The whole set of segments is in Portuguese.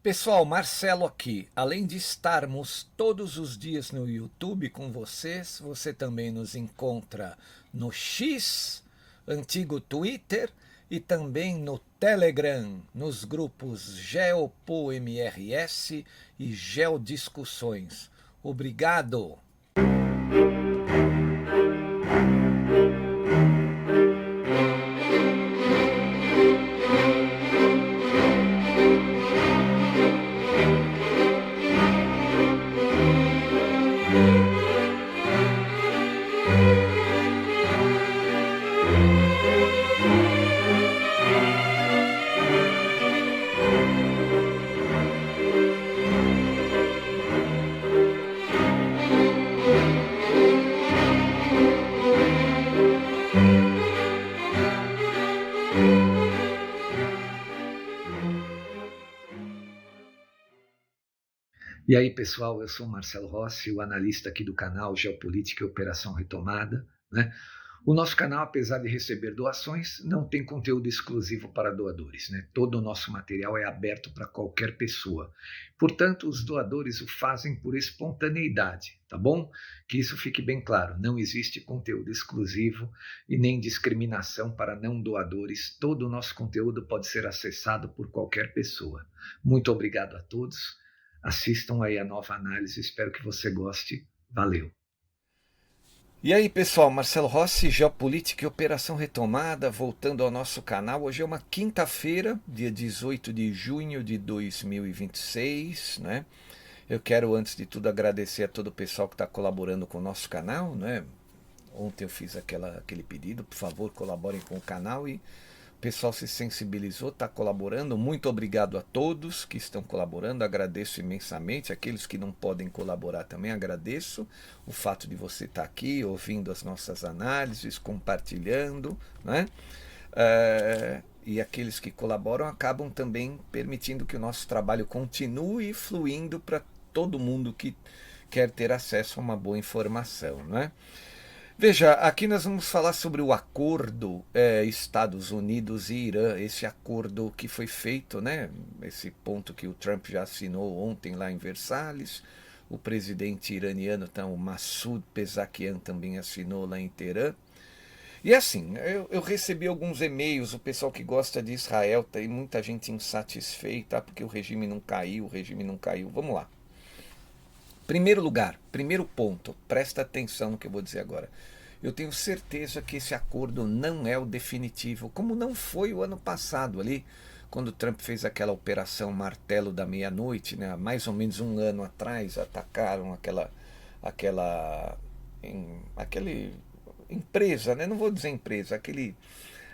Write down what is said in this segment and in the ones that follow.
Pessoal, Marcelo aqui. Além de estarmos todos os dias no YouTube com vocês, você também nos encontra no X, antigo Twitter, e também no Telegram, nos grupos GeopoMRS e Geodiscussões. Obrigado! E aí, pessoal, eu sou o Marcelo Rossi, o analista aqui do canal Geopolítica e Operação Retomada, né? O nosso canal, apesar de receber doações, não tem conteúdo exclusivo para doadores, né? Todo o nosso material é aberto para qualquer pessoa. Portanto, os doadores o fazem por espontaneidade, tá bom? Que isso fique bem claro, não existe conteúdo exclusivo e nem discriminação para não doadores. Todo o nosso conteúdo pode ser acessado por qualquer pessoa. Muito obrigado a todos. Assistam aí a nova análise, espero que você goste. Valeu! E aí, pessoal, Marcelo Rossi, Geopolítica e Operação Retomada, voltando ao nosso canal. Hoje é uma quinta-feira, dia 18 de junho de 2026, né? Eu quero, antes de tudo, agradecer a todo o pessoal que está colaborando com o nosso canal, né? Ontem eu fiz aquele pedido, por favor, colaborem com o canal e o pessoal se sensibilizou, está colaborando. Muito obrigado a todos que estão colaborando, agradeço imensamente. Aqueles que não podem colaborar também agradeço o fato de você estar aqui, ouvindo as nossas análises, compartilhando, né? E aqueles que colaboram acabam também permitindo que o nosso trabalho continue fluindo para todo mundo que quer ter acesso a uma boa informação, né? Veja, aqui nós vamos falar sobre o acordo Estados Unidos e Irã, esse acordo que foi feito, né? Esse ponto que o Trump já assinou ontem lá em Versalhes, o presidente iraniano, então, o Massoud Pezeshkian também assinou lá em Teherã. E assim, eu recebi alguns e-mails, o pessoal que gosta de Israel, tem muita gente insatisfeita, porque o regime não caiu, o regime não caiu. Vamos lá. Primeiro lugar, primeiro ponto, presta atenção no que eu vou dizer agora. Eu tenho certeza que esse acordo não é o definitivo, como não foi o ano passado ali, quando Trump fez aquela operação Martelo da Meia-Noite, né? Há mais ou menos um ano atrás, atacaram aquele empresa, né? Não vou dizer empresa,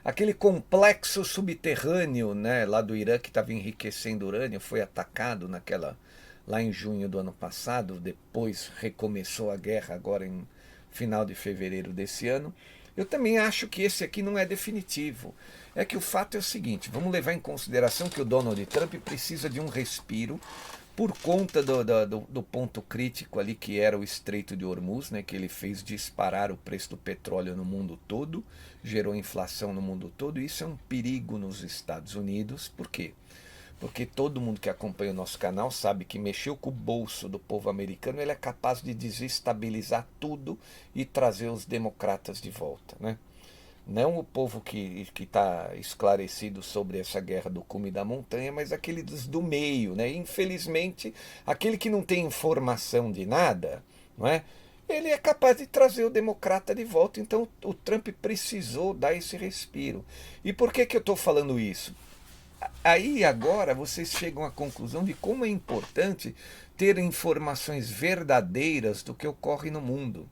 aquele complexo subterrâneo, né, lá do Irã que estava enriquecendo urânio, foi atacado lá em junho do ano passado, depois recomeçou a guerra agora em final de fevereiro desse ano. Eu também acho que esse aqui não é definitivo. É que o fato é o seguinte, vamos levar em consideração que o Donald Trump precisa de um respiro por conta do ponto crítico ali que era o Estreito de Hormuz, né, que ele fez disparar o preço do petróleo no mundo todo, gerou inflação no mundo todo, e isso é um perigo nos Estados Unidos. Por quê? Porque todo mundo que acompanha o nosso canal sabe que mexeu com o bolso do povo americano, ele é capaz de desestabilizar tudo e trazer os democratas de volta, né? Não o povo que está esclarecido sobre essa guerra do cume da montanha, mas aqueles do meio, né? Infelizmente, aquele que não tem informação de nada, não é? Ele é capaz de trazer o democrata de volta. Então o Trump precisou dar esse respiro. E por que eu estou falando isso? Aí agora vocês chegam à conclusão de como é importante ter informações verdadeiras do que ocorre no mundo.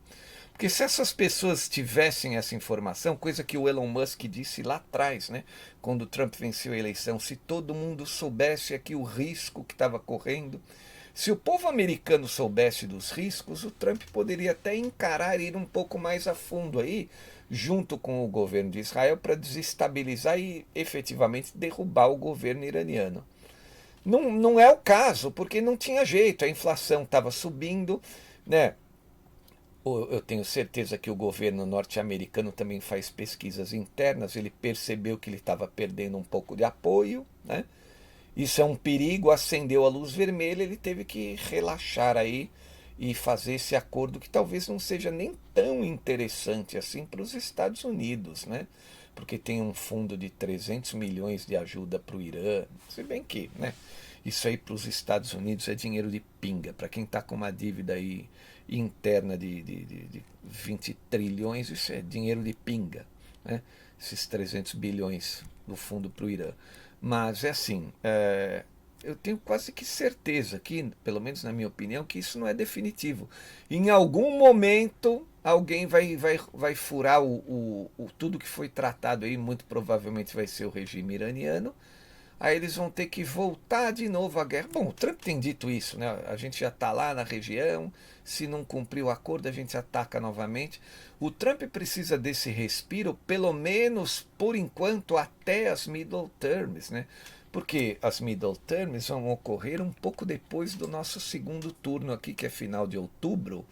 Porque se essas pessoas tivessem essa informação, coisa que o Elon Musk disse lá atrás, né, quando o Trump venceu a eleição, se todo mundo soubesse aqui o risco que estava correndo, se o povo americano soubesse dos riscos, o Trump poderia até encarar e ir um pouco mais a fundo aí, junto com o governo de Israel, para desestabilizar e efetivamente derrubar o governo iraniano. Não, não é o caso, porque não tinha jeito, a inflação estava subindo, né? Eu tenho certeza que o governo norte-americano também faz pesquisas internas, ele percebeu que ele estava perdendo um pouco de apoio, né? isso é um perigo, acendeu a luz vermelha, ele teve que relaxar aí e fazer esse acordo que talvez não seja nem tão interessante assim para os Estados Unidos, né? Porque tem um fundo de 300 milhões de ajuda para o Irã, se bem que, né? Isso aí para os Estados Unidos é dinheiro de pinga. Para quem está com uma dívida aí interna de 20 trilhões, isso é dinheiro de pinga, né? Esses 300 bilhões do fundo para o Irã. Mas é assim, eu tenho quase que certeza aqui, pelo menos na minha opinião, que isso não é definitivo. Em algum momento alguém vai furar tudo que foi tratado aí, muito provavelmente vai ser o regime iraniano. Aí eles vão ter que voltar de novo à guerra. Bom, o Trump tem dito isso, né? A gente já está lá na região, se não cumprir o acordo, a gente ataca novamente. O Trump precisa desse respiro, pelo menos por enquanto, até as middle terms, né? Porque as middle terms vão ocorrer um pouco depois do nosso segundo turno aqui, que é final de outubro.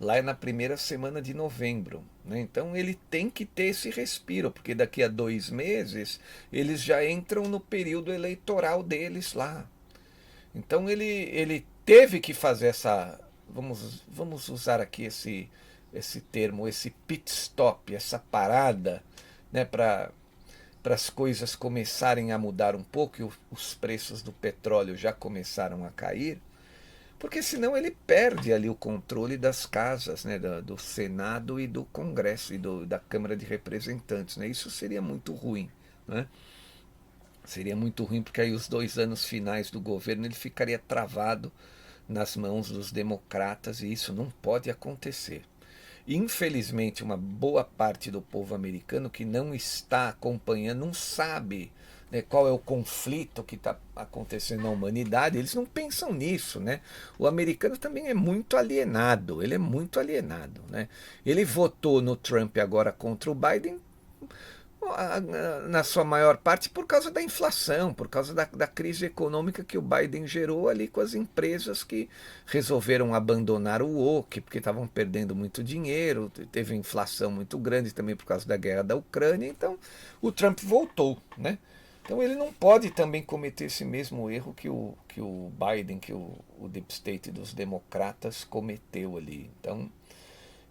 Lá é na primeira semana de novembro, né? Então ele tem que ter esse respiro, porque daqui a 2 meses eles já entram no período eleitoral deles lá. Então ele teve que fazer essa. Vamos usar aqui esse termo, esse pit stop, essa parada, né, para as coisas começarem a mudar um pouco e os preços do petróleo já começaram a cair. Porque senão ele perde ali o controle das casas, né, do Senado e do Congresso e da Câmara de Representantes. Né? Isso seria muito ruim. Né? Seria muito ruim porque aí os 2 anos finais do governo ele ficaria travado nas mãos dos democratas e isso não pode acontecer. Infelizmente, uma boa parte do povo americano que não está acompanhando, não sabe, né, qual é o conflito que está acontecendo na humanidade, eles não pensam nisso, né? O americano também é muito alienado, ele é muito alienado, né? Ele votou no Trump agora contra o Biden na sua maior parte por causa da inflação, por causa da crise econômica que o Biden gerou ali com as empresas que resolveram abandonar o woke, porque estavam perdendo muito dinheiro, teve inflação muito grande também por causa da guerra da Ucrânia, então o Trump voltou, né? Então ele não pode também cometer esse mesmo erro que o Biden, que o Deep State dos democratas cometeu ali. Então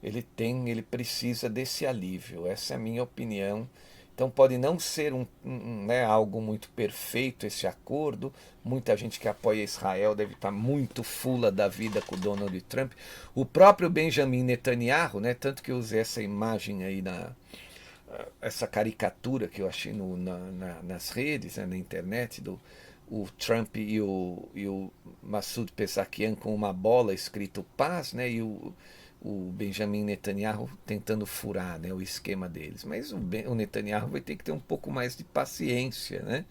ele precisa desse alívio, essa é a minha opinião. Então pode não ser né, algo muito perfeito esse acordo. Muita gente que apoia Israel deve estar muito fula da vida com o Donald Trump. O próprio Benjamin Netanyahu, né, tanto que eu usei essa imagem aí, essa caricatura que eu achei nas redes, né, na internet, o Trump e o Masoud Pezeshkian com uma bola escrito paz, né, e o Benjamin Netanyahu tentando furar, né, o esquema deles. Mas o Netanyahu vai ter que ter um pouco mais de paciência, né?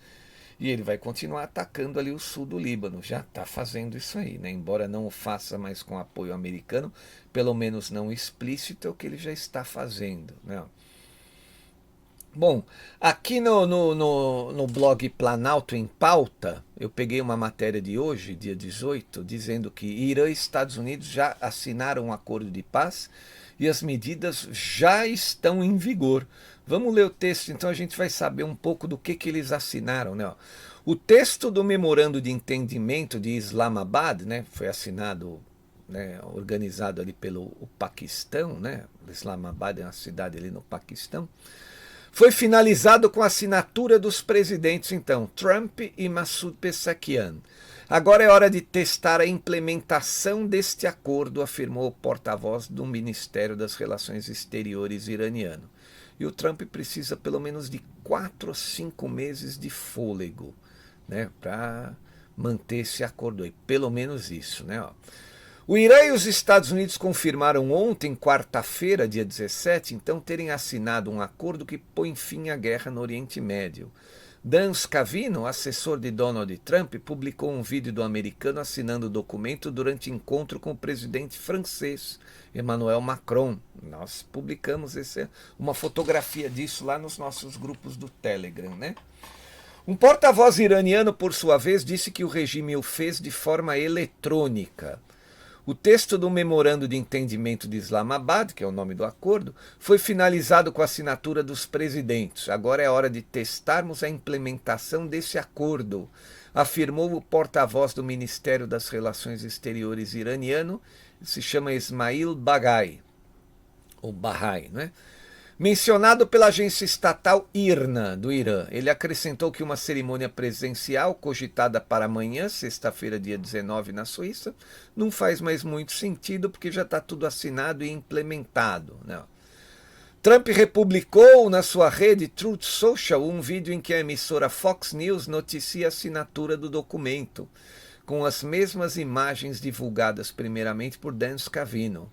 E ele vai continuar atacando ali o sul do Líbano. Já está fazendo isso aí, né? Embora não o faça mais com apoio americano, pelo menos não explícito, é o que ele já está fazendo, né? Bom, aqui no blog Planalto em Pauta, eu peguei uma matéria de hoje, dia 18, dizendo que Irã e Estados Unidos já assinaram um acordo de paz e as medidas já estão em vigor. Vamos ler o texto, então a gente vai saber um pouco do que eles assinaram, né? Ó. O texto do memorando de entendimento de Islamabad, né, foi assinado, né, organizado ali pelo Paquistão, né? Islamabad é uma cidade ali no Paquistão. Foi finalizado com a assinatura dos presidentes, então, Trump e Masoud Pezeshkian. Agora é hora de testar a implementação deste acordo, afirmou o porta-voz do Ministério das Relações Exteriores iraniano. E o Trump precisa pelo menos de 4 ou 5 meses de fôlego, né, para manter esse acordo aí. Pelo menos isso, né? Ó. O Irã e os Estados Unidos confirmaram ontem, quarta-feira, dia 17, então terem assinado um acordo que põe fim à guerra no Oriente Médio. Dan Scavino, assessor de Donald Trump, publicou um vídeo do americano assinando o documento durante encontro com o presidente francês, Emmanuel Macron. Nós publicamos uma fotografia disso lá nos nossos grupos do Telegram, né? Um porta-voz iraniano, por sua vez, disse que o regime o fez de forma eletrônica. O texto do Memorando de Entendimento de Islamabad, que é o nome do acordo, foi finalizado com a assinatura dos presidentes. Agora é hora de testarmos a implementação desse acordo, afirmou o porta-voz do Ministério das Relações Exteriores iraniano, se chama Ismail Baghai, ou Bahai, né? Mencionado pela agência estatal IRNA, do Irã. Ele acrescentou que uma cerimônia presencial, cogitada para amanhã, sexta-feira, dia 19, na Suíça, não faz mais muito sentido, porque já está tudo assinado e implementado, né? Trump republicou na sua rede Truth Social um vídeo em que a emissora Fox News noticia a assinatura do documento, com as mesmas imagens divulgadas primeiramente por Dan Scavino.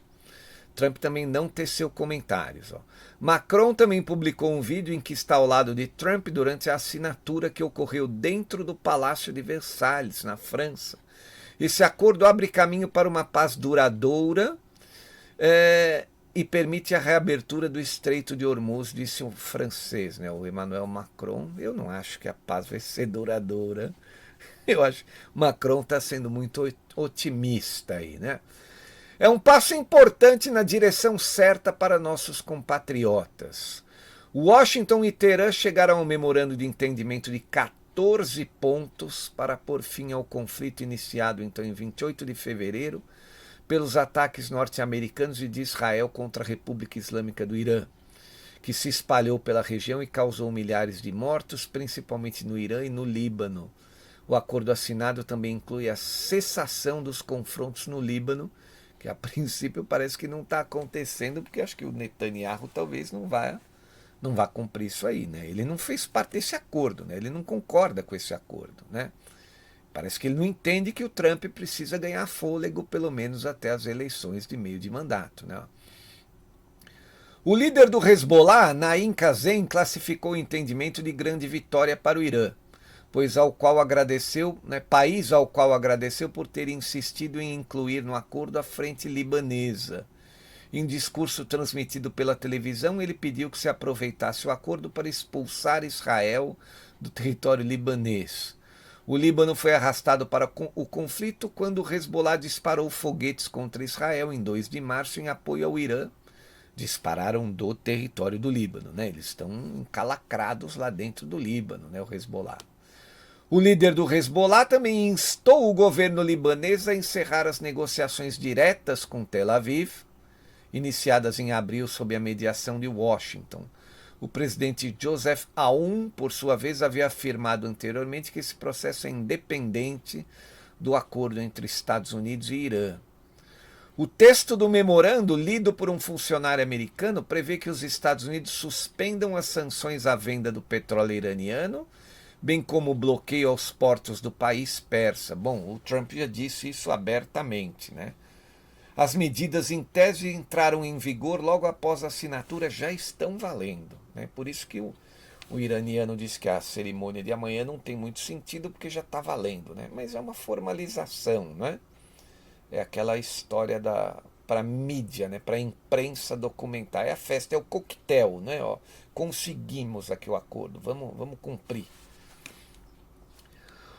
Trump também não teceu comentários. Macron também publicou um vídeo em que está ao lado de Trump durante a assinatura que ocorreu dentro do Palácio de Versalhes, na França. Esse acordo abre caminho para uma paz duradoura e permite a reabertura do Estreito de Hormuz, disse o francês, né, o Emmanuel Macron. Eu não acho que a paz vai ser duradoura. Eu acho que Macron está sendo muito otimista aí, né? É um passo importante na direção certa para nossos compatriotas. Washington e Teherã chegaram a um memorando de entendimento de 14 pontos para pôr fim ao conflito iniciado então em 28 de fevereiro pelos ataques norte-americanos e de Israel contra a República Islâmica do Irã, que se espalhou pela região e causou milhares de mortos, principalmente no Irã e no Líbano. O acordo assinado também inclui a cessação dos confrontos no Líbano, que a princípio parece que não está acontecendo, porque acho que o Netanyahu talvez não vá cumprir isso aí, né? Ele não fez parte desse acordo, né? Ele não concorda com esse acordo, né? Parece que ele não entende que o Trump precisa ganhar fôlego, pelo menos até as eleições de meio de mandato, né? O líder do Hezbollah, Naim Kassem, classificou o entendimento de grande vitória para o Irã, país ao qual agradeceu por ter insistido em incluir no acordo a frente libanesa. Em discurso transmitido pela televisão, ele pediu que se aproveitasse o acordo para expulsar Israel do território libanês. O Líbano foi arrastado para o conflito quando o Hezbollah disparou foguetes contra Israel em 2 de março em apoio ao Irã. Dispararam do território do Líbano, né? Eles estão encalacrados lá dentro do Líbano, né? O Hezbollah. O líder do Hezbollah também instou o governo libanês a encerrar as negociações diretas com Tel Aviv, iniciadas em abril sob a mediação de Washington. O presidente Joseph Aoun, por sua vez, havia afirmado anteriormente que esse processo é independente do acordo entre Estados Unidos e Irã. O texto do memorando, lido por um funcionário americano, prevê que os Estados Unidos suspendam as sanções à venda do petróleo iraniano, bem como o bloqueio aos portos do país persa. Bom, o Trump já disse isso abertamente, né? As medidas em tese entraram em vigor logo após a assinatura, já estão valendo, né? Por isso que o iraniano disse que a cerimônia de amanhã não tem muito sentido, porque já está valendo, né? Mas é uma formalização, né? É aquela história para a mídia, né? Para a imprensa documentar. É a festa, é o coquetel, né? Ó, conseguimos aqui o acordo, vamos cumprir.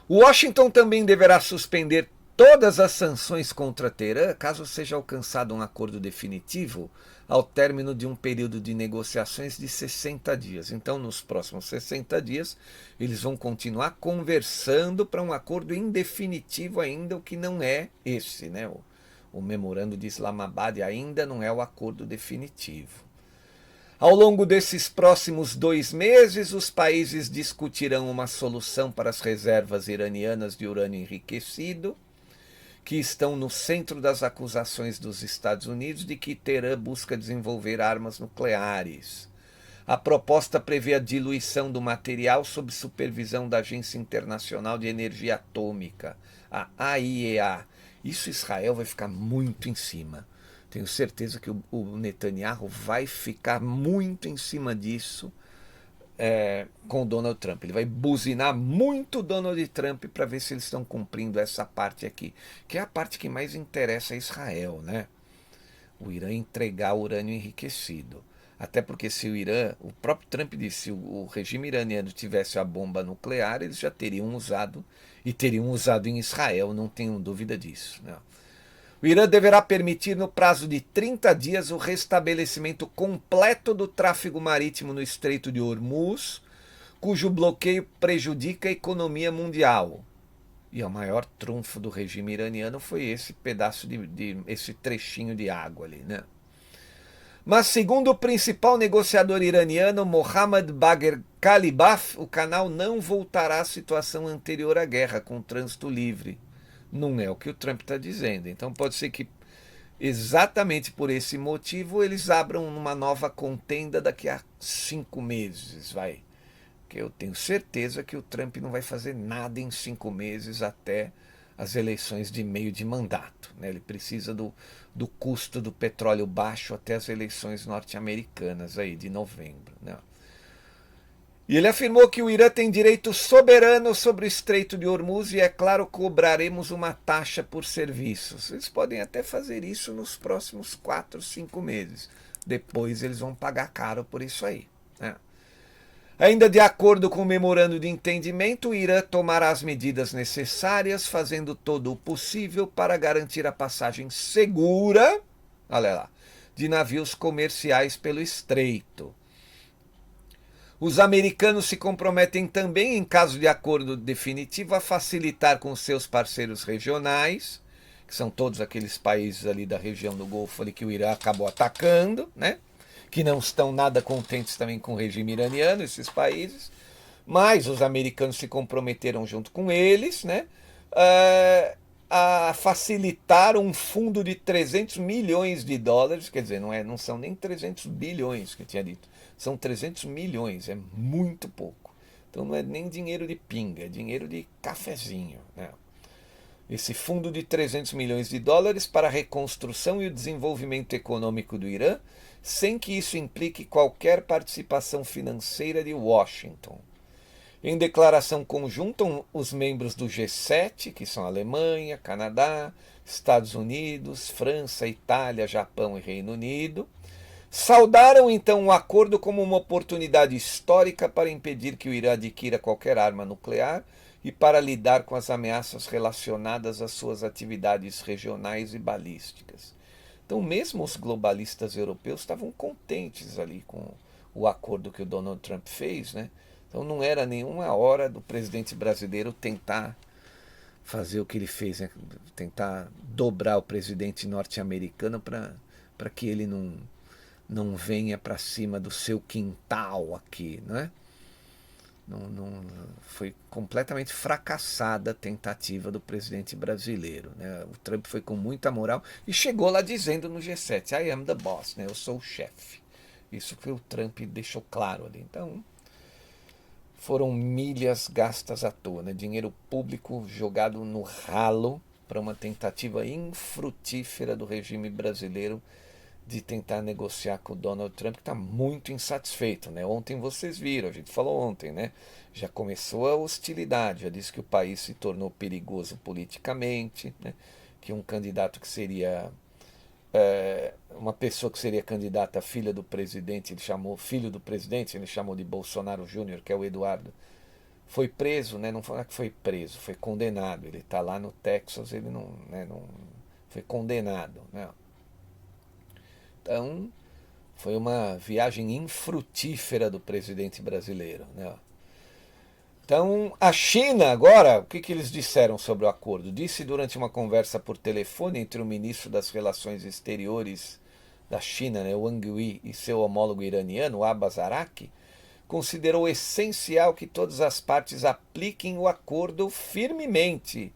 Washington também deverá suspender todas as sanções contra Teherã, caso seja alcançado um acordo definitivo ao término de um período de negociações de 60 dias. Então, nos próximos 60 dias, eles vão continuar conversando para um acordo em definitivo ainda, o que não é esse, né? O memorando de Islamabad ainda não é o acordo definitivo. Ao longo desses próximos 2 meses, os países discutirão uma solução para as reservas iranianas de urânio enriquecido, que estão no centro das acusações dos Estados Unidos de que Teherã busca desenvolver armas nucleares. A proposta prevê a diluição do material sob supervisão da Agência Internacional de Energia Atômica, a AIEA. Isso Israel vai ficar muito em cima. Tenho certeza que o Netanyahu vai ficar muito em cima disso com o Donald Trump. Ele vai buzinar muito o Donald Trump para ver se eles estão cumprindo essa parte aqui, que é a parte que mais interessa a Israel, né? O Irã entregar urânio enriquecido. Até porque se o próprio Trump disse, se o regime iraniano tivesse a bomba nuclear, eles já teriam usado, e teriam usado em Israel, não tenho dúvida disso, né? O Irã deverá permitir, no prazo de 30 dias, o restabelecimento completo do tráfego marítimo no Estreito de Hormuz, cujo bloqueio prejudica a economia mundial. E o maior trunfo do regime iraniano foi esse pedaço esse trechinho de água ali, né? Mas segundo o principal negociador iraniano, Mohammad Bagher Kalibaf, o canal não voltará à situação anterior à guerra, com trânsito livre. Não é o que o Trump está dizendo. Então pode ser que exatamente por esse motivo eles abram uma nova contenda daqui a 5 meses, vai. Porque eu tenho certeza que o Trump não vai fazer nada em 5 meses até as eleições de meio de mandato, né? Ele precisa do custo do petróleo baixo até as eleições norte-americanas aí de novembro, né? E ele afirmou que o Irã tem direito soberano sobre o Estreito de Hormuz e, é claro, cobraremos uma taxa por serviços. Eles podem até fazer isso nos próximos 4, 5 meses. Depois eles vão pagar caro por isso aí, né? Ainda de acordo com o memorando de entendimento, o Irã tomará as medidas necessárias, fazendo todo o possível para garantir a passagem segura, olha lá, de navios comerciais pelo estreito. Os americanos se comprometem também, em caso de acordo definitivo, a facilitar com seus parceiros regionais, que são todos aqueles países ali da região do Golfo ali que o Irã acabou atacando, né? Que não estão nada contentes também com o regime iraniano, esses países, mas os americanos se comprometeram junto com eles, né, a facilitar um fundo de 300 milhões de dólares, quer dizer, não são nem 300 bilhões que eu tinha dito, são 300 milhões, é muito pouco. Então não é nem dinheiro de pinga, é dinheiro de cafezinho, né? Esse fundo de 300 milhões de dólares para a reconstrução e o desenvolvimento econômico do Irã, sem que isso implique qualquer participação financeira de Washington. Em declaração conjunta, os membros do G7, que são Alemanha, Canadá, Estados Unidos, França, Itália, Japão e Reino Unido, saudaram então o acordo como uma oportunidade histórica para impedir que o Irã adquira qualquer arma nuclear e para lidar com as ameaças relacionadas às suas atividades regionais e balísticas. Então, mesmo os globalistas europeus estavam contentes ali com o acordo que o Donald Trump fez, né? Então, não era nenhuma hora do presidente brasileiro tentar fazer o que ele fez, né? Tentar dobrar o presidente norte-americano para que ele não venha para cima do seu quintal aqui, não é? Não, foi completamente fracassada a tentativa do presidente brasileiro, né? O Trump foi com muita moral e chegou lá dizendo no G7, I am the boss, né? Eu sou o chefe. Isso que o Trump deixou claro ali. Então, foram milhas gastas à toa, né? Dinheiro público jogado no ralo para uma tentativa infrutífera do regime brasileiro de tentar negociar com o Donald Trump, que está muito insatisfeito, né? Ontem vocês viram, a gente falou ontem, né? Já começou a hostilidade, já disse que o país se tornou perigoso politicamente, né? Que um candidato que seria uma pessoa que seria candidata filha do presidente, ele chamou filho do presidente, ele chamou de Bolsonaro Júnior, que é o Eduardo, foi preso, né? Não foi que foi preso, foi condenado. Ele está lá no Texas, ele não foi condenado, né? Então, foi uma viagem infrutífera do presidente brasileiro, né? Então, a China agora, o que eles disseram sobre o acordo? Disse durante uma conversa por telefone entre o ministro das Relações Exteriores da China, né, Wang Yi, e seu homólogo iraniano, Abbas Araqi, considerou essencial que todas as partes apliquem o acordo firmemente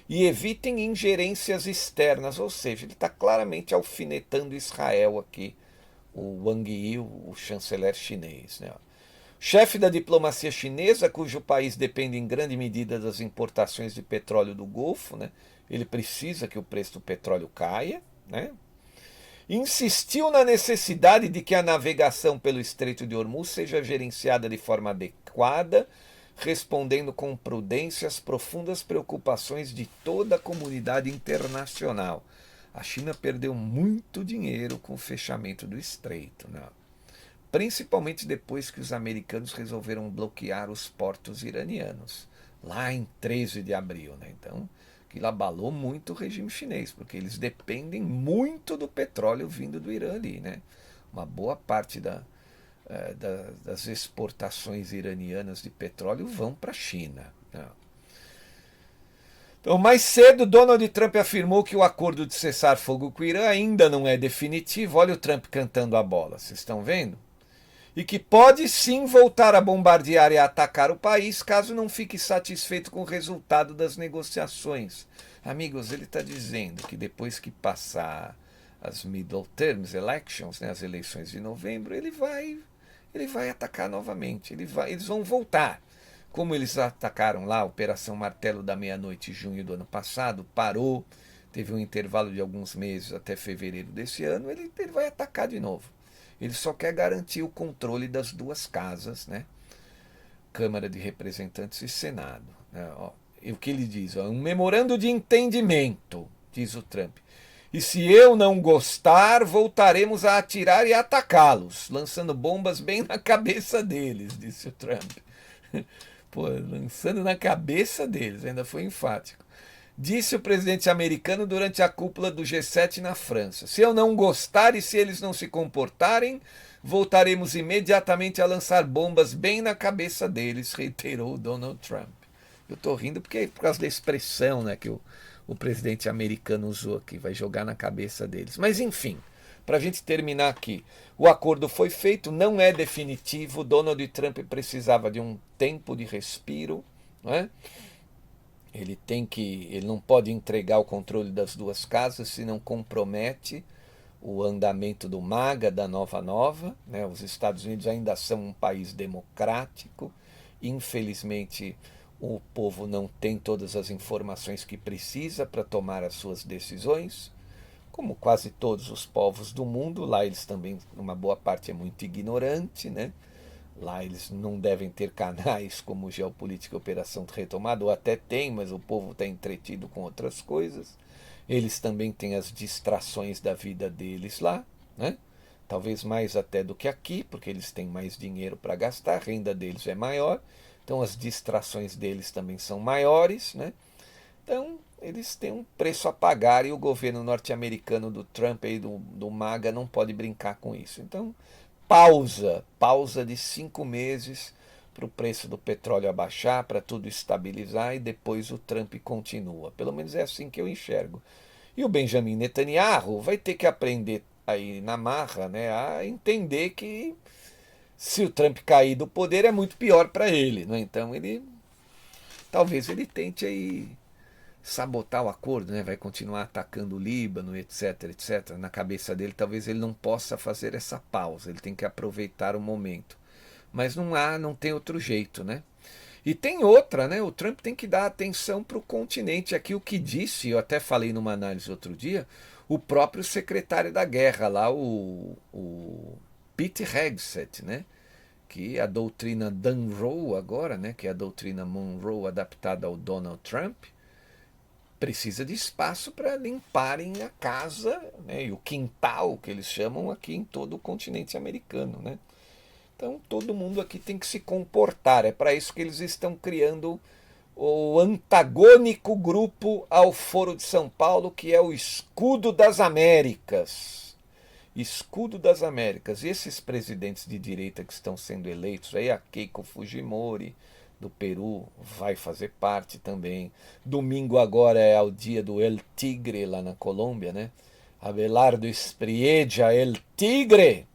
e evitem ingerências externas, ou seja, ele está claramente alfinetando Israel aqui, o Wang Yi, o chanceler chinês, né? Chefe da diplomacia chinesa, cujo país depende em grande medida das importações de petróleo do Golfo, né? Ele precisa que o preço do petróleo caia, né? Insistiu na necessidade de que a navegação pelo Estreito de Hormuz seja gerenciada de forma adequada, respondendo com prudência às profundas preocupações de toda a comunidade internacional. A China perdeu muito dinheiro com o fechamento do estreito, né? Principalmente depois que os americanos resolveram bloquear os portos iranianos, lá em 13 de abril, né? Então, aquilo abalou muito o regime chinês, porque eles dependem muito do petróleo vindo do Irã ali, né? Uma boa parte das exportações iranianas de petróleo vão para a China, né? Então, mais cedo, Donald Trump afirmou que o acordo de cessar-fogo com o Irã ainda não é definitivo. Olha o Trump cantando a bola, vocês estão vendo? E que pode sim voltar a bombardear e a atacar o país caso não fique satisfeito com o resultado das negociações. Amigos, ele está dizendo que depois que passar as middle terms elections, né, as eleições de novembro, ele vai atacar novamente. Eles vão voltar. Como eles atacaram lá a Operação Martelo da Meia-Noite, em junho do ano passado, parou, teve um intervalo de alguns meses até fevereiro desse ano, ele vai atacar de novo. Ele só quer garantir o controle das duas casas, né? Câmara de Representantes e Senado. Né? Ó, e o que ele diz? Ó, um memorando de entendimento, diz o Trump. E se eu não gostar, voltaremos a atirar e atacá-los, lançando bombas bem na cabeça deles, disse o Trump. Pô, lançando na cabeça deles, ainda foi enfático. Disse o presidente americano durante a cúpula do G7 na França. Se eu não gostar e se eles não se comportarem, voltaremos imediatamente a lançar bombas bem na cabeça deles, reiterou Donald Trump. Eu estou rindo porque é por causa da expressão, né, que o presidente americano usou aqui, vai jogar na cabeça deles. Mas enfim, para a gente terminar aqui, o acordo foi feito, não é definitivo, Donald Trump precisava de um tempo de respiro, não é? Ele não pode entregar o controle das duas casas, senão compromete o andamento do MAGA, da Nova, né? Os Estados Unidos ainda são um país democrático, infelizmente o povo não tem todas as informações que precisa para tomar as suas decisões, como quase todos os povos do mundo. Lá eles também, uma boa parte é muito ignorante, né? Lá eles não devem ter canais como Geopolítica e Operação Retomada, ou até tem, mas o povo está entretido com outras coisas. Eles também têm as distrações da vida deles lá, né? Talvez mais até do que aqui, porque eles têm mais dinheiro para gastar, a renda deles é maior, então as distrações deles também são maiores, né? Então eles têm um preço a pagar e o governo norte-americano do Trump e do MAGA não pode brincar com isso. Então, pausa de 5 meses para o preço do petróleo abaixar, para tudo estabilizar e depois o Trump continua. Pelo menos é assim que eu enxergo. E o Benjamin Netanyahu vai ter que aprender aí na marra, né, a entender que se o Trump cair do poder é muito pior para ele, né? Então talvez ele tente aí sabotar o acordo, né? Vai continuar atacando o Líbano, etc, etc. Na cabeça dele, talvez ele não possa fazer essa pausa, ele tem que aproveitar o momento. Mas não tem outro jeito, né? E tem outra, né? O Trump tem que dar atenção para o continente. Aqui o que disse, eu até falei numa análise outro dia, o próprio secretário da guerra lá, o Pete Hegseth, né? Que a doutrina Monroe agora, né? Que é a doutrina Monroe adaptada ao Donald Trump, precisa de espaço para limparem a casa, né, e o quintal, que eles chamam aqui em todo o continente americano. Né? Então todo mundo aqui tem que se comportar. É para isso que eles estão criando o antagônico grupo ao Foro de São Paulo, que é o Escudo das Américas. Escudo das Américas. E esses presidentes de direita que estão sendo eleitos, aí a Keiko Fujimori, do Peru, vai fazer parte também. Domingo agora é o dia do El Tigre lá na Colômbia, né? Abelardo Espriella, El Tigre,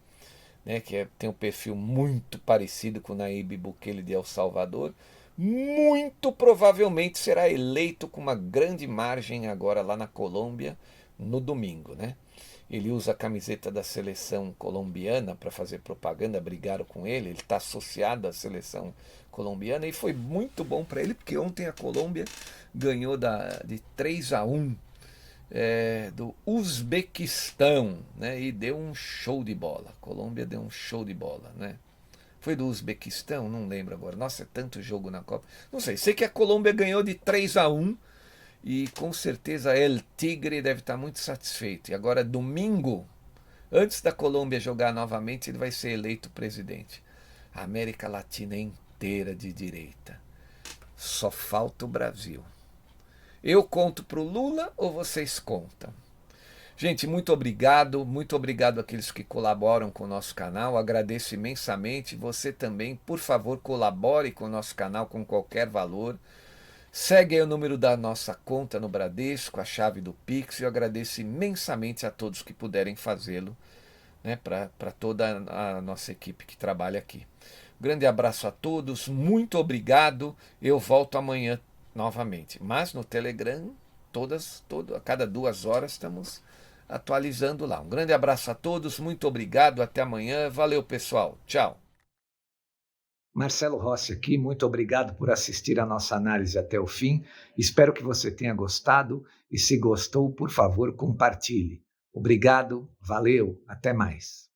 né? Que tem um perfil muito parecido com o Nayib Bukele de El Salvador. Muito provavelmente será eleito com uma grande margem agora lá na Colômbia no domingo, né? Ele usa a camiseta da seleção colombiana para fazer propaganda, brigaram com ele está associado à seleção colombiana e foi muito bom para ele, porque ontem a Colômbia ganhou de 3-1 do Uzbequistão, né? E deu um show de bola. A Colômbia deu um show de bola, né? Foi do Uzbequistão? Não lembro agora. Nossa, é tanto jogo na Copa. Não sei que a Colômbia ganhou de 3-1 e com certeza El Tigre deve estar muito satisfeito. E agora, domingo, antes da Colômbia jogar novamente, ele vai ser eleito presidente. A América Latina é inteira de direita. Só falta o Brasil. Eu conto para o Lula ou vocês contam? Gente, muito obrigado àqueles que colaboram com o nosso canal, agradeço imensamente. Você também, por favor, colabore com o nosso canal com qualquer valor. Segue aí o número da nossa conta no Bradesco, a chave do Pix, e eu agradeço imensamente a todos que puderem fazê-lo, né, para toda a nossa equipe que trabalha aqui. Grande abraço a todos, muito obrigado. Eu volto amanhã novamente. Mas no Telegram, a cada 2 horas estamos atualizando lá. Um grande abraço a todos, muito obrigado, até amanhã. Valeu, pessoal. Tchau. Marcelo Rossi aqui, muito obrigado por assistir a nossa análise até o fim. Espero que você tenha gostado e se gostou, por favor, compartilhe. Obrigado, valeu, até mais.